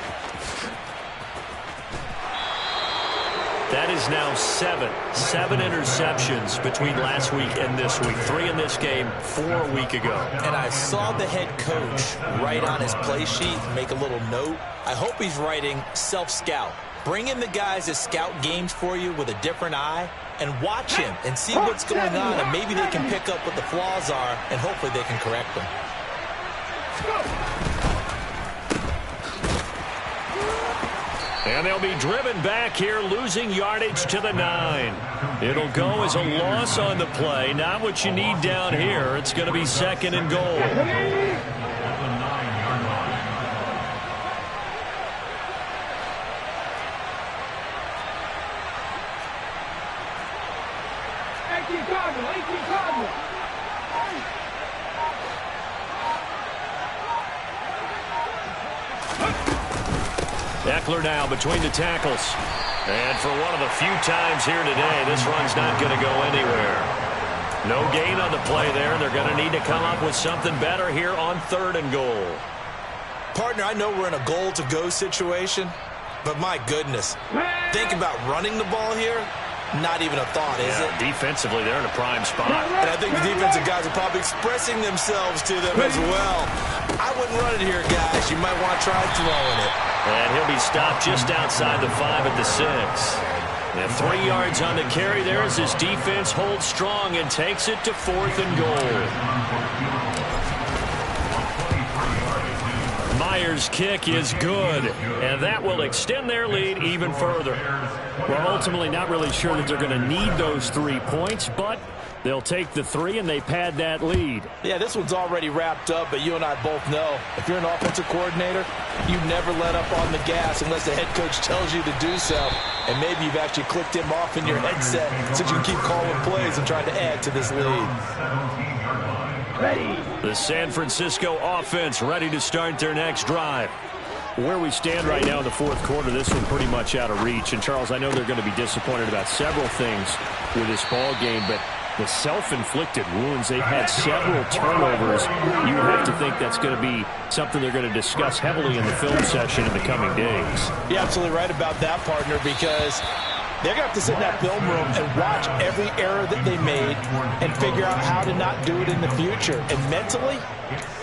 [SPEAKER 2] That is now seven interceptions between last week and this week. 3 in this game, 4 a week ago.
[SPEAKER 3] And I saw the head coach write on his play sheet, make a little note. I hope he's writing self-scout. Bring in the guys that scout games for you with a different eye and watch him and see what's going on, and maybe they can pick up what the flaws are, and hopefully they can correct them.
[SPEAKER 2] And they'll be driven back here, losing yardage to the 9. It'll go as a loss on the play. Not what you need down here. It's going to be 2nd and goal.
[SPEAKER 7] At the 9-yard line.
[SPEAKER 2] Eckler now between the tackles. And for one of the few times here today, this run's not going to go anywhere. No gain on the play there. They're going to need to come up with something better here on 3rd and goal.
[SPEAKER 3] Partner, I know we're in a goal-to-go situation, but my goodness, think about running the ball here. Not even a thought, is it?
[SPEAKER 2] Defensively, they're in a prime spot.
[SPEAKER 3] And I think the defensive guys are probably expressing themselves to them as well. I wouldn't run it here, guys. You might want to try throwing it.
[SPEAKER 2] And he'll be stopped just outside the 5 at the 6. And 3 yards on the carry there as his defense holds strong and takes it to 4th and goal. Myers' kick is good, and that will extend their lead even further.
[SPEAKER 6] Well, ultimately not really sure that they're going to need those 3 points, but they'll take the 3 and they pad that lead.
[SPEAKER 3] Yeah, this one's already wrapped up, but you and I both know if you're an offensive coordinator, you never let up on the gas unless the head coach tells you to do so. And maybe you've actually clicked him off in your headset so you can keep calling plays and trying to add to this lead.
[SPEAKER 4] Ready.
[SPEAKER 2] The San Francisco offense ready to start their next drive.
[SPEAKER 6] Where we stand right now in the 4th quarter, this one pretty much out of reach. And, Charles, I know they're going to be disappointed about several things with this ball game, but the self-inflicted wounds, they've had several turnovers. You would have to think that's going to be something they're going to discuss heavily in the film session in the coming days.
[SPEAKER 3] You're absolutely right about that, partner, because they're going to have to sit in that film room and watch every error that they made and figure out how to not do it in the future. And mentally,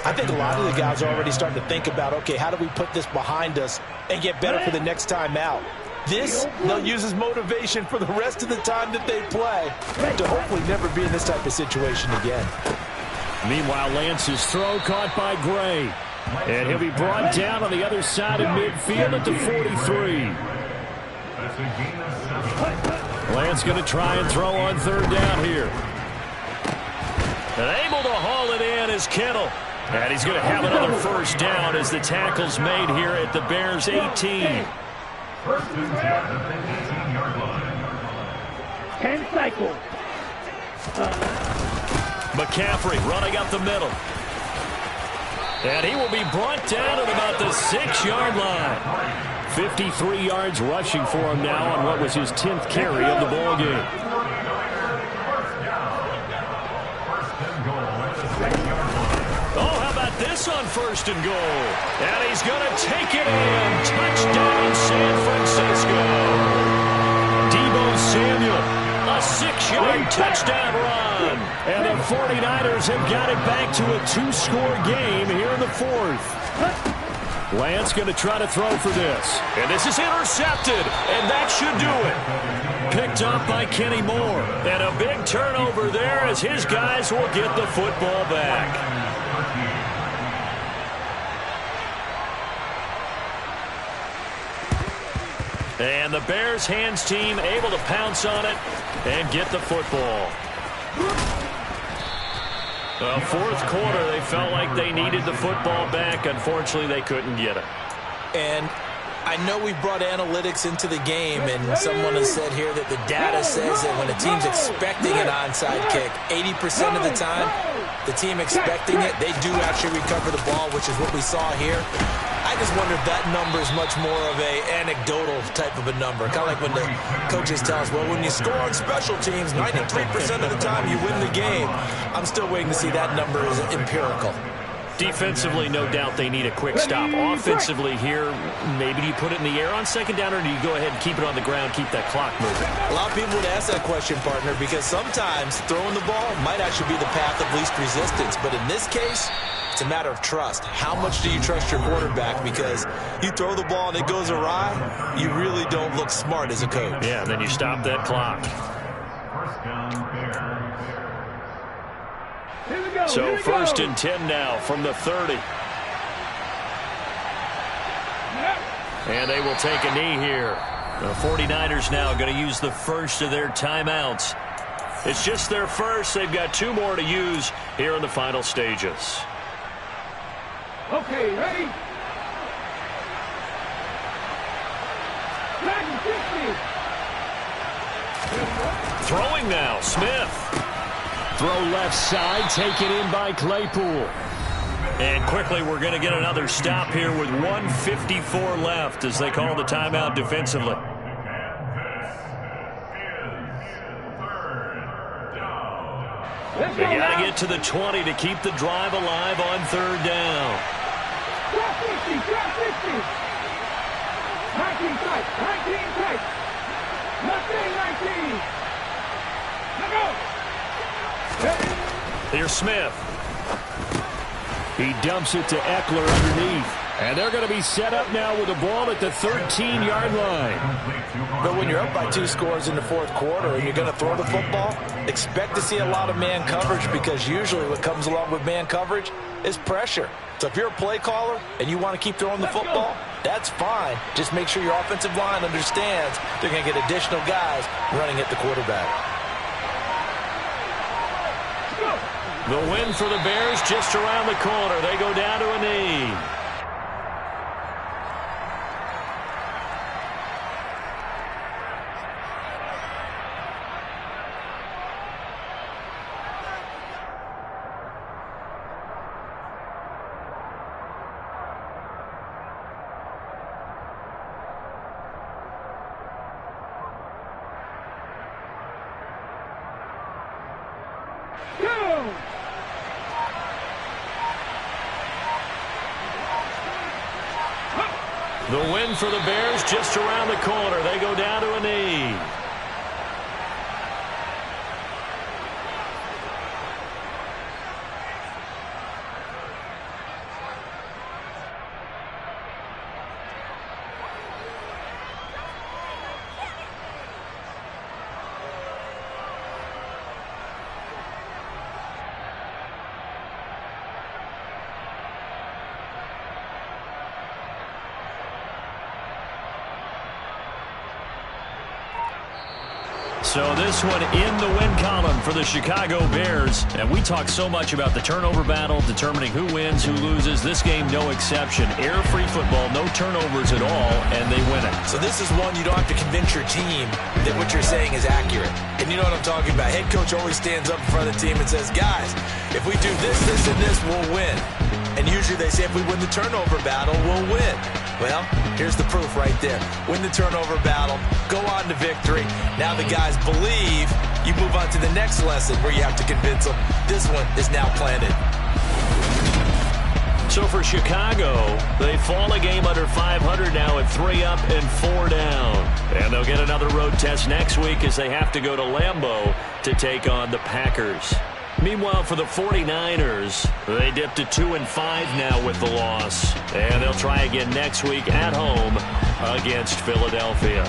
[SPEAKER 3] I think a lot of the guys are already starting to think about, okay, how do we put this behind us and get better for the next time out? This, they'll use as motivation for the rest of the time that they play to hopefully never be in this type of situation again.
[SPEAKER 6] Meanwhile, Lance's throw caught by Gray. And he'll be brought down on the other side of midfield at the 43. Lance going to try and throw on 3rd down here.
[SPEAKER 2] And able to haul it in is Kittle. And he's going to have another first down as the tackle's made here at the Bears' 18.
[SPEAKER 7] First and 10 at the 15-yard line.
[SPEAKER 4] 10 cycles.
[SPEAKER 2] McCaffrey running up the middle. And he will be brought down at about the 6-yard line.
[SPEAKER 6] 53 yards rushing for him now on what was his 10th carry of the ball game.
[SPEAKER 2] Oh, how about this on 1st and goal? And he's going to take it in. Touchdown, San Francisco. Deebo Samuel, a 6-yard touchdown run.
[SPEAKER 6] And the 49ers have got it back to a 2-score game here in the 4th. Lance going to try to throw for this.
[SPEAKER 2] And this is intercepted, and that should do it. Picked up by Kenny Moore. And a big turnover there as his guys will get the football back. And the Bears hands team able to pounce on it and get the football. Well, fourth quarter, they felt like they needed the football back. Unfortunately, they couldn't get it.
[SPEAKER 3] And I know we brought analytics into the game, and someone has said here that the data says that when a team's expecting an onside kick, 80% of the time, the team expecting it, they do actually recover the ball, which is what we saw here. I just wonder if that number is much more of a anecdotal type of a number. Kind of like when the coaches tell us, well, when you score on special teams, 93% of the time you win the game. I'm still waiting to see that number is empirical.
[SPEAKER 2] Defensively, no doubt they need a quick stop. Offensively here, maybe do you put it in the air on second down, or do you go ahead and keep it on the ground, keep that clock moving?
[SPEAKER 3] A lot of people would ask that question, partner, because sometimes throwing the ball might actually be the path of least resistance. But in this case, it's a matter of trust. How much do you trust your quarterback? Because you throw the ball and it goes awry, you really don't look smart as a coach.
[SPEAKER 2] Yeah, then you stop that clock.
[SPEAKER 7] First down, Bears.
[SPEAKER 2] So first and 10 now from the 30. And they will take a knee here. The 49ers now going to use the first of their timeouts. It's just their first. They've got 2 more to use here in the final stages.
[SPEAKER 4] Okay, ready?
[SPEAKER 2] Throwing now, Smith.
[SPEAKER 6] Throw left side, taken in by Claypool.
[SPEAKER 2] And quickly, we're going to get another stop here with 1:54 left as they call the timeout defensively. They got to get to the 20 to keep the drive alive on third down.
[SPEAKER 4] Drop 50, drop 50. 19 tight, 19 tight. Nothing, 19. Now go.
[SPEAKER 2] Here's Smith.
[SPEAKER 6] He dumps it to Eckler underneath. And they're going to be set up now with the ball at the 13-yard line.
[SPEAKER 3] But when you're up by 2 scores in the fourth quarter and you're going to throw the football, expect to see a lot of man coverage, because usually what comes along with man coverage is pressure. So if you're a play caller and you want to keep throwing the football, that's fine. Just make sure your offensive line understands they're going to get additional guys running at the quarterback.
[SPEAKER 2] The win for the Bears just around the corner. They go down to a knee. The win for the Bears just around the corner. They go down to a knee. So this one in the win column for the Chicago Bears. And we talk so much about the turnover battle, determining who wins, who loses. This game, no exception. Air-free football, no turnovers at all, and they win it.
[SPEAKER 3] So this is one you don't have to convince your team that what you're saying is accurate. And you know what I'm talking about. Head coach always stands up in front of the team and says, guys, if we do this, this, and this, we'll win. And usually they say if we win the turnover battle, we'll win. Well, here's the proof right there. Win the turnover battle, go on to victory. Now the guys believe. You move on to the next lesson where you have to convince them. This one is now planted.
[SPEAKER 2] So for Chicago, they fall a game under 500 now at 3 up and 4 down. And they'll get another road test next week as they have to go to Lambeau to take on the Packers. Meanwhile, for the 49ers, they dipped to 2-5 now with the loss. And they'll try again next week at home against Philadelphia.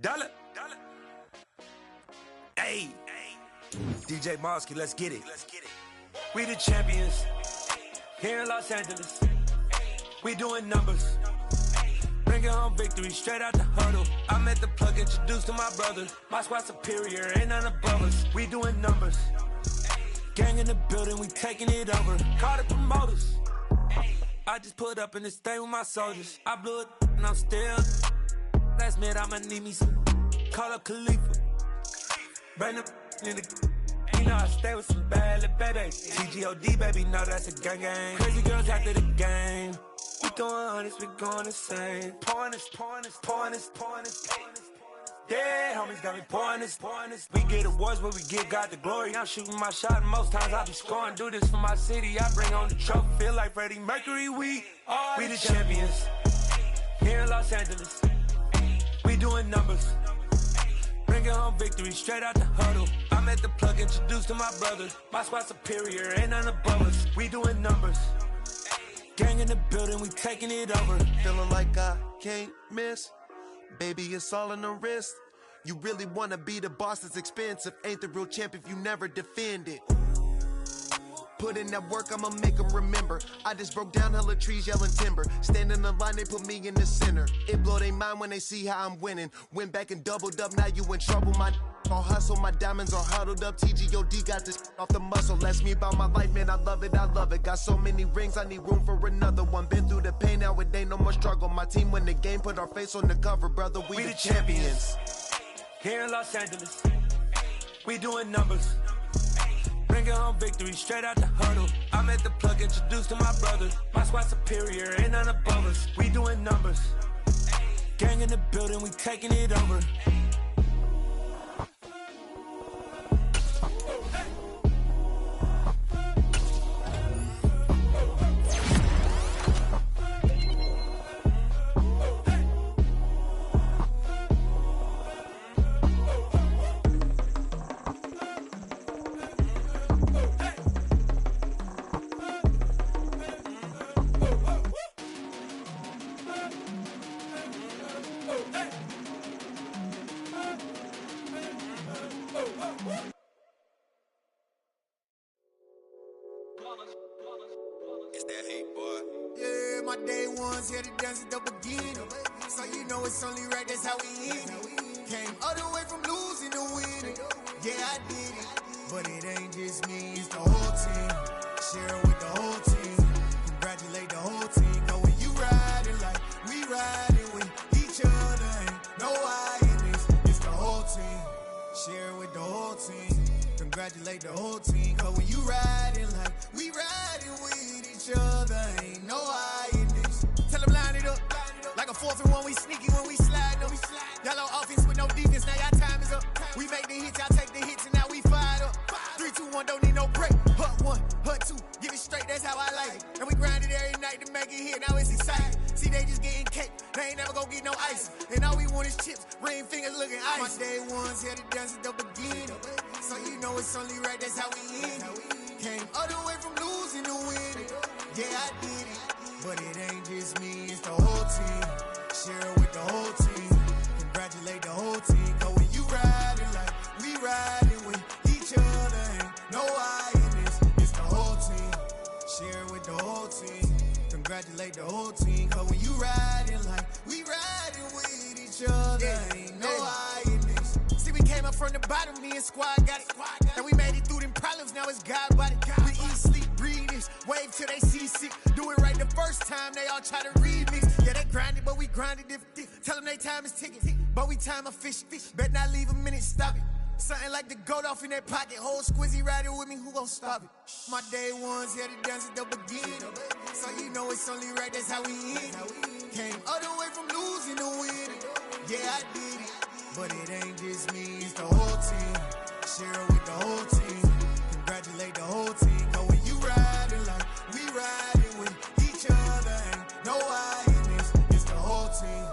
[SPEAKER 8] Dollar. Hey. DJ Mosky, let's get it. We the champions. Here in Los Angeles. We doing numbers. Bringing home victory straight out the huddle. I'm at the plug, introduced to my brother. My squad superior, ain't none above us. We doing numbers. Gang in the building, we taking it over. Call the promoters. I just put up in this thing with my soldiers. I blew it and I'm still. Last minute I'ma need me some. Call up Khalifa. Bring them in the. You know I stay with some bad little babies. TGOD baby, know that's a gang gang. Crazy girls after the game. We going honest, we going insane. Pouring this. Yeah, homies got me pouring this. We get awards, but we give God the glory. I'm shooting my shot, and most times I be scoring. Do this for my city, I bring on the trophy. Feel like Freddie Mercury, we the champions. Here in Los Angeles, we doing numbers. Bringing home victory straight out the huddle. I'm at the plug, introduced to my brother. My squad superior, ain't none above us. We doing numbers. Gang in the building, we taking it over.
[SPEAKER 9] Feeling like I can't miss. Baby, it's all in the wrist. You really wanna be the boss, that's expensive. Ain't the real champ if you never defend it. Put in that work, I'ma make them remember. I just broke down hella trees, yelling timber. Stand in the line, they put me in the center. It blow their mind when they see how I'm winning. Went back and doubled up, now you in trouble. My all hustle, my diamonds are huddled up. TGOD got this off the muscle. Ask me about my life, man, I love it. Got so many rings, I need room for another one. Been through the pain, now it ain't no more struggle. My team win the game, put our face on the cover, brother. We the champions.
[SPEAKER 8] Here in Los Angeles, we doing numbers. Bringing home victory straight out the huddle. I'm at the plug, introduced to my brother. My squad superior, ain't none above us. We doing numbers. Gang in the building, we taking it over.
[SPEAKER 9] It's that hate, boy. Yeah, my day ones here to dance at the beginning. So you know it's only right, that's how we end it. Came all the way from losing to winning. Yeah, I did it. But it ain't just me, it's the whole team. Share it with the whole team. Congratulate the whole team. Cause when you riding like we riding with each other, ain't no I in this. It's the whole team. Share it with the whole team. Congratulate the whole team. Cause when you riding like we riding with each other, ain't no I in this. Tell them line it up. Like a 4th and 1, we sneaky when we slide them. Yellow offense with no defense, now y'all time is up. We make the hits, y'all take the hits, and now we fired up. 3, 2, 1, don't need no break. Hut 1, hut 2, give it straight, that's how I like it. And we grind it every night to make it hit, now it's exciting. See, they just getting cake, they ain't never gonna get no ice. And all we want is chips, ring fingers looking ice. My day ones here to dance at the beginning. So you know it's only right, that's how we end it. Came all the way from losing to winning. Yeah, I did it. But it ain't just me, it's the whole team. Share it with the whole team. Congratulate the whole team. Cause when you riding like we riding with each other, ain't no I in this. It's the whole team. Share it with the whole team. Congratulate the whole team. Cause when you riding like we riding with each other, ain't no I in this. See, we came up from the bottom, me and squad got it. And we made it through them problems, now it's God body. We eat, sleep, breathe this, wave till they see sick. Do it right the first time, they all try to remix. Yeah, they grinded, but we grinded different. Tell them they time is ticking, but we time a fish. Bet not leave a minute, stop it. Something like the goat off in their pocket. Whole squizzy riding with me, who gon' stop it? My day ones here to dance at the beginning. So you know it's only right, that's how we end it. Came all the way from losing to winning. Yeah, I did it. But it ain't just me, it's the whole team. Share it with the whole team. Congratulate the whole team. Cause when you riding like we riding with each other, ain't no I in this. It's the whole team.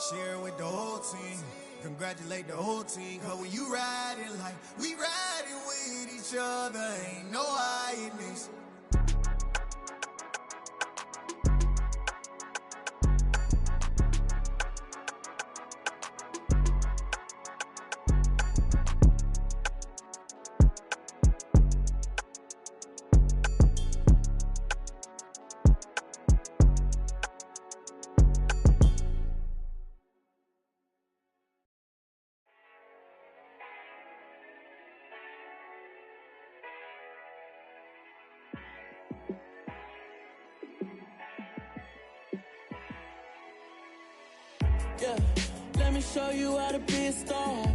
[SPEAKER 9] Share it with the whole team. Congratulate the whole team. Cause when you riding like we riding with each other, ain't no I in this.
[SPEAKER 10] Yeah, let me show you how to be a star.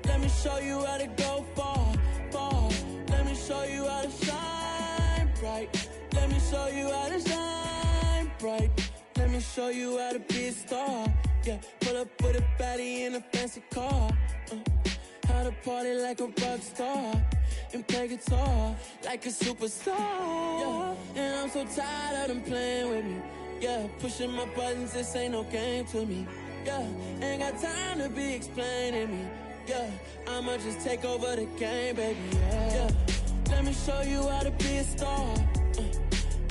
[SPEAKER 10] Let me show you how to go far, far. Let me show you how to shine bright. Let me show you how to shine bright. Let me show you how to be a star. Yeah, pull up with a baddie in a fancy car. How to party like a rock star and play guitar like a superstar. Yeah, and I'm so tired of them playing with me. Yeah, pushing my buttons, this ain't no game to me. Yeah, ain't got time to be explaining me. Yeah, I'ma just take over the game, baby. Yeah, let me show you how to be a star.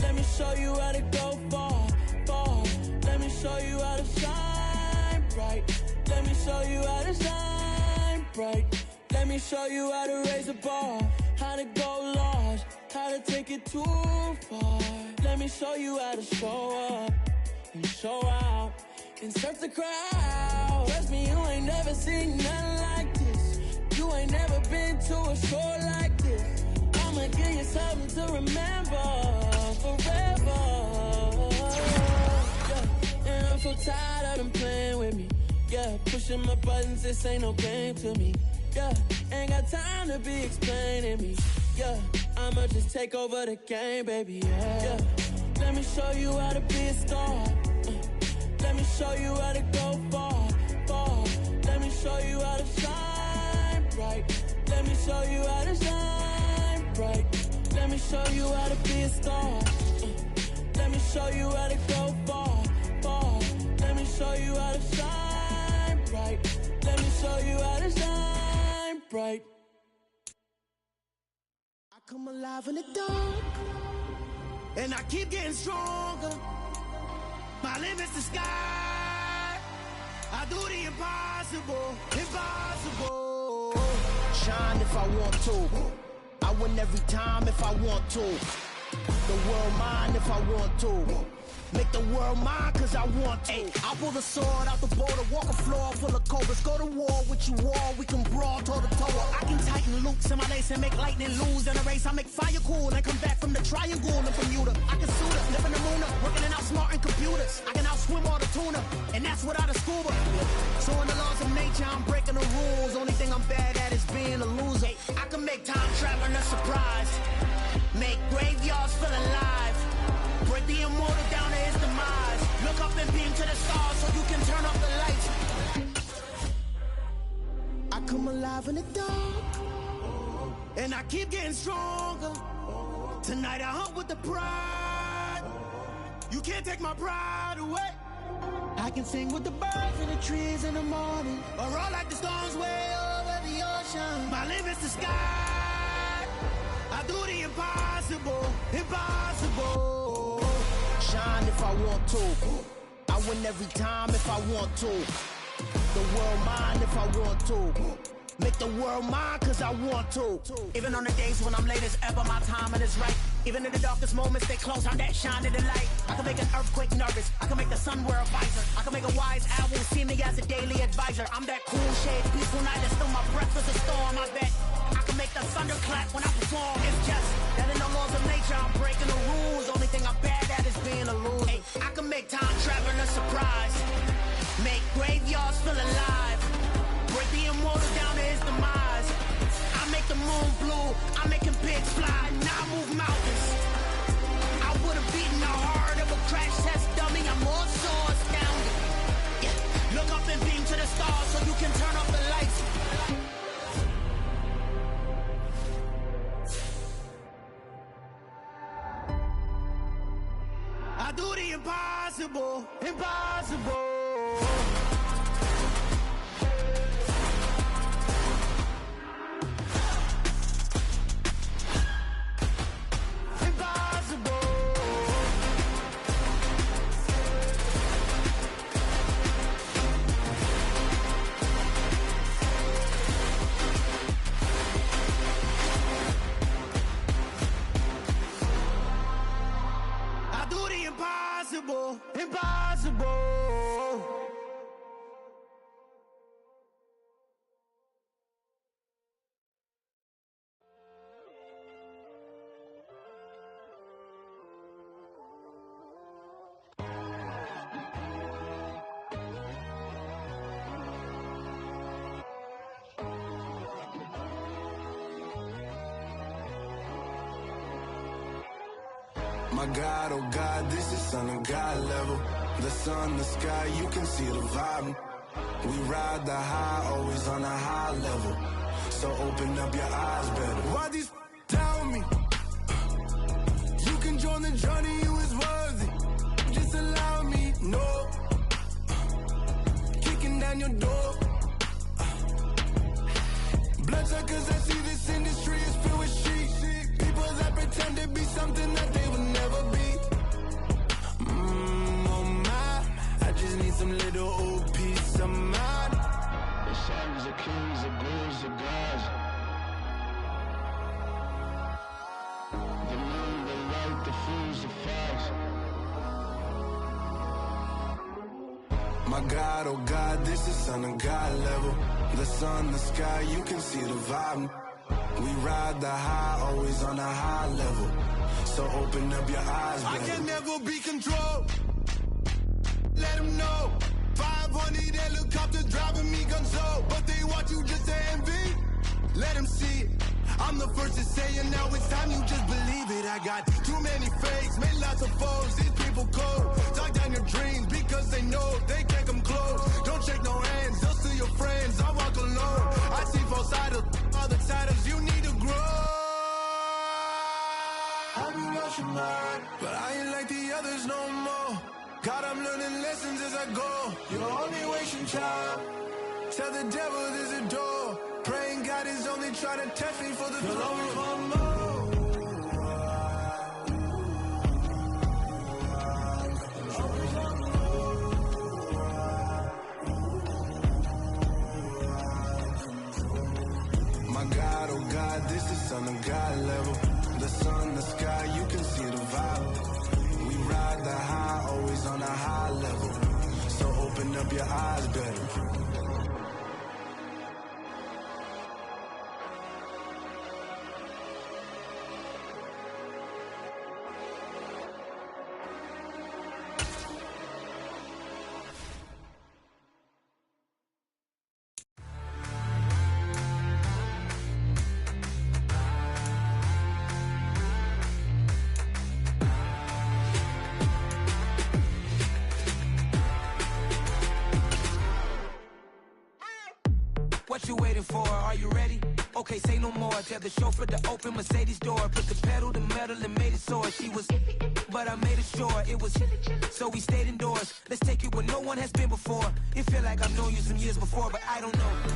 [SPEAKER 10] Let me show you how to go far, far. Let me show you how to shine bright. Let me show you how to shine bright. Let me show you how to raise a bar, how to go large, how to take it too far. Let me show you how to show up and show out and surf the crowd. Trust me, you ain't never seen nothing like this. You ain't never been to a show like this. I'ma give you something to remember forever. Yeah, and I'm so tired of them playing with me. Yeah, pushing my buttons, this ain't no game to me. Yeah, ain't got time to be explaining me. Yeah, I'ma just take over the game, baby. Yeah, let me show you how to be a star. Let me show you how to go far, far. Let me show you how to shine bright. Let me show you how to shine bright. Let me show you how to be a star. Let me show you how to go far, far. Let me show you how to shine bright. Let me show you how to shine bright.
[SPEAKER 9] I come alive in the dark, and I keep getting stronger. My limit's the sky. I do the impossible, impossible. Shine if I want to. I win every time if I want to. The world mine if I want to. Make the world mine cause I want to. Ay, I'll pull the sword out the border, walk a floor full of cobras. Go to war with you all, we can brawl toe to toe. I can tighten loops in my lace and make lightning lose in a race. I make fire cool and come back from the triangle in Bermuda. I can suit up, live in the moon up, working and outsmarting computers. I can outswim all the tuna, and that's without a scuba. So in the laws of nature, I'm breaking the rules. Only thing I'm bad at is being a loser. Ay, I can make time traveling a surprise, make graveyards feel alive. Break the immortal down to his demise. Look up and beam to the stars so you can turn off the lights. I come alive in the dark, and I keep getting stronger. Tonight I hunt with the pride. You can't take my pride away. I can sing with the birds and the trees in the morning, or roll like the storms way over the ocean. My limit's the sky. I do the impossible, impossible. Shine if I want to. I win every time if I want to. The world mine if I want to. Make the world mine cause I want to. Even on the days when I'm late as ever, my timing is right. Even in the darkest moments, stay close, I'm that shine in the light. I can make an earthquake nervous, I can make the sun wear a visor. I can make a wise owl see me as a daily advisor. I'm that cool shade, peaceful night, and still my breath is a storm, I bet. I can make the thunder clap when I perform. It's just that in the laws of nature, I'm breaking the rules. Only thing I'm bad at is being a loser. Hey, I can make time traveling a surprise, make graveyards feel alive. Break the immortal down to his demise. I make the moon blue, I'm making pigs fly. Now I move mountains. I would have beaten the heart of a crash test dummy. I'm more so astounded. Yeah. Look up and beam to the stars so you can turn off the lights. I do the impossible, impossible. Impossible, impossible. My God, oh God, this is Son of God level. The sun, the sky, you can see the vibe. We ride the high, always on a high level. So open up your eyes better. Why these tell me? You can join the journey, you is worthy. Just allow me, no. Kicking down your door. Bloodsuckers, I see this industry is filled with sheep. People that pretend to be something that they will never be. Oh my, I just need some little old peace of mind. The sons are kings, the ghouls, the gods. The moon, the light, the fools, the facts. My God, oh God, this is Son of God level. The sun, the sky, you can see the vibe. We ride the high, always on a high level. So open up your eyes, baby. I can never be controlled. Let them know. 500 helicopters driving me gonzo. But they want you just to envy. Let them see it. I'm the first to say it, now it's time you just believe it. I got too many fakes, made lots of foes. These people cold. Talk down your dreams because they know they can't come close. Don't shake no hands, they'll steal your friends. I walk alone. I see false idols, other titles, you need to grow. I've been lost your mind, but I ain't like the others no more. God, I'm learning lessons as I go. You're only wasting time. Tell the devil there's a door. Praying God is only trying to test me for the throne. My God, oh God, this is Son of God level. The sun, the sky, you can see the vibe. We ride the high, always on a high level. So open up your eyes, better.
[SPEAKER 11] What you waiting for? Are you ready? Okay, say no more. Tell the chauffeur to open Mercedes door. Put the pedal to metal and made it soar. She was, but I made it sure it was. So we stayed indoors. Let's take it where no one has been before. It feel like I've known you some years before, but I don't know.